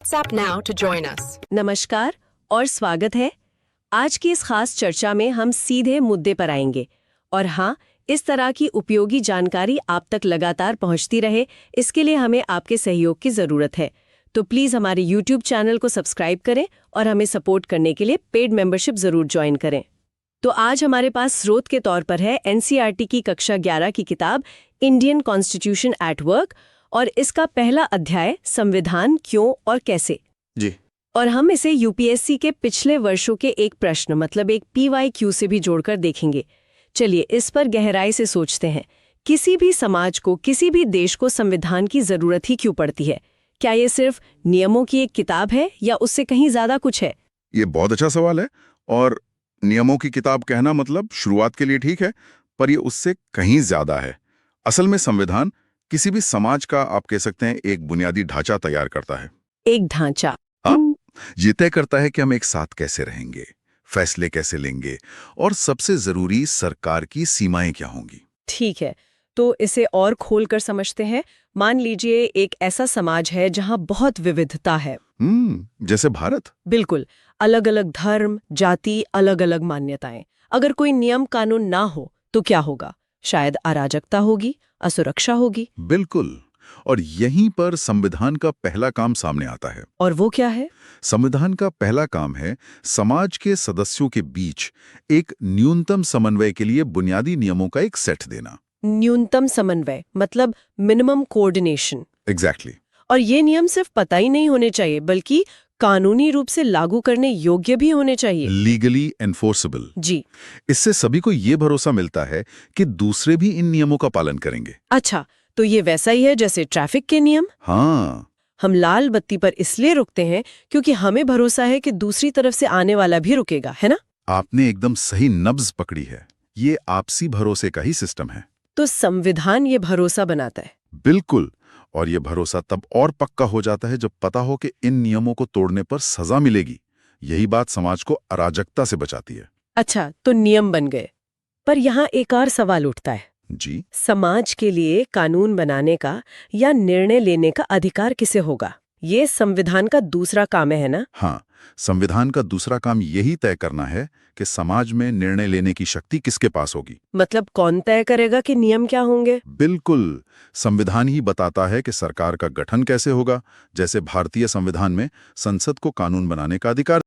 WhatsApp now to join us. नमस्कार और स्वागत है। आज की इस खास चर्चा में हम सीधे मुद्दे पर आएंगे और हाँ, इस तरह की उपयोगी जानकारी आप तक लगातार पहुंचती रहे, इसके लिए हमें आपके सहयोग की ज़रूरत है। तो प्लीज़ हमारे YouTube चैनल को सब्सक्राइब करें और हमें सपोर्ट करने के लिए पेड मेंबरशिप ज़रूर ज्वाइन करें। तो आज हमारे पास स्रोत के तौर पर है NCERT की कक्षा 11 की किताब इंडियन कॉन्स्टिट्यूशन एट वर्क और इसका पहला अध्याय संविधान क्यों और कैसे। जी। और हम इसे यूपीएससी के पिछले वर्षों के एक प्रश्न मतलब एक PYQ से भी जोड़कर देखेंगे। चलिए इस पर गहराई से सोचते हैं। किसी भी समाज को, किसी भी देश को संविधान की जरूरत ही क्यों पड़ती है? क्या ये सिर्फ नियमों की एक किताब है या उससे कहीं ज्यादा कुछ है? ये बहुत अच्छा सवाल है और नियमों की किताब कहना मतलब शुरुआत के लिए ठीक है, पर ये उससे कहीं ज्यादा है। असल में संविधान किसी भी समाज का, आप कह सकते हैं, एक बुनियादी ढांचा तैयार करता है। एक ढांचा? हाँ, ये तय करता है कि हम एक साथ कैसे रहेंगे, फैसले कैसे लेंगे और सबसे जरूरी सरकार की सीमाएं क्या होंगी। ठीक है, तो इसे और खोलकर समझते हैं। मान लीजिए एक ऐसा समाज है जहां बहुत विविधता है। जैसे भारत। बिल्कुल, अलग अलग धर्म, जाति, अलग अलग मान्यताएं। अगर कोई नियम कानून ना हो तो क्या होगा? शायद अराजकता होगी, असुरक्षा होगी। बिल्कुल, और यहीं पर संविधान का पहला काम सामने आता है। और वो क्या है? संविधान का पहला काम है समाज के सदस्यों के बीच एक न्यूनतम समन्वय के लिए बुनियादी नियमों का एक सेट देना। न्यूनतम समन्वय मतलब मिनिमम कोऑर्डिनेशन। एग्जैक्टली। और ये नियम सिर्फ पता ही नहीं होने चाहिए, बल्कि कानूनी रूप से लागू करने योग्य भी होने चाहिए। Legally enforceable. जी। इससे सभी को ये भरोसा मिलता है कि दूसरे भी इन नियमों का पालन करेंगे। अच्छा, तो ये वैसा ही है जैसे ट्रैफिक के नियम। हाँ, हम लाल बत्ती पर इसलिए रुकते हैं क्योंकि हमें भरोसा है कि दूसरी तरफ से आने वाला भी रुकेगा, है ना? आपने एकदम सही नब्ज पकड़ी है। ये आपसी भरोसे का ही सिस्टम है। तो संविधान ये भरोसा बनाता है। बिल्कुल, और ये भरोसा तब और पक्का हो जाता है जब पता हो कि इन नियमों को तोड़ने पर सजा मिलेगी। यही बात समाज को अराजकता से बचाती है। अच्छा, तो नियम बन गए, पर यहाँ एक और सवाल उठता है। जी। समाज के लिए कानून बनाने का या निर्णय लेने का अधिकार किसे होगा? ये संविधान का दूसरा काम है ना? हाँ, संविधान का दूसरा काम यही तय करना है कि समाज में निर्णय लेने की शक्ति किसके पास होगी। मतलब कौन तय करेगा कि नियम क्या होंगे? बिल्कुल, संविधान ही बताता है कि सरकार का गठन कैसे होगा। जैसे भारतीय संविधान में संसद को कानून बनाने का अधिकार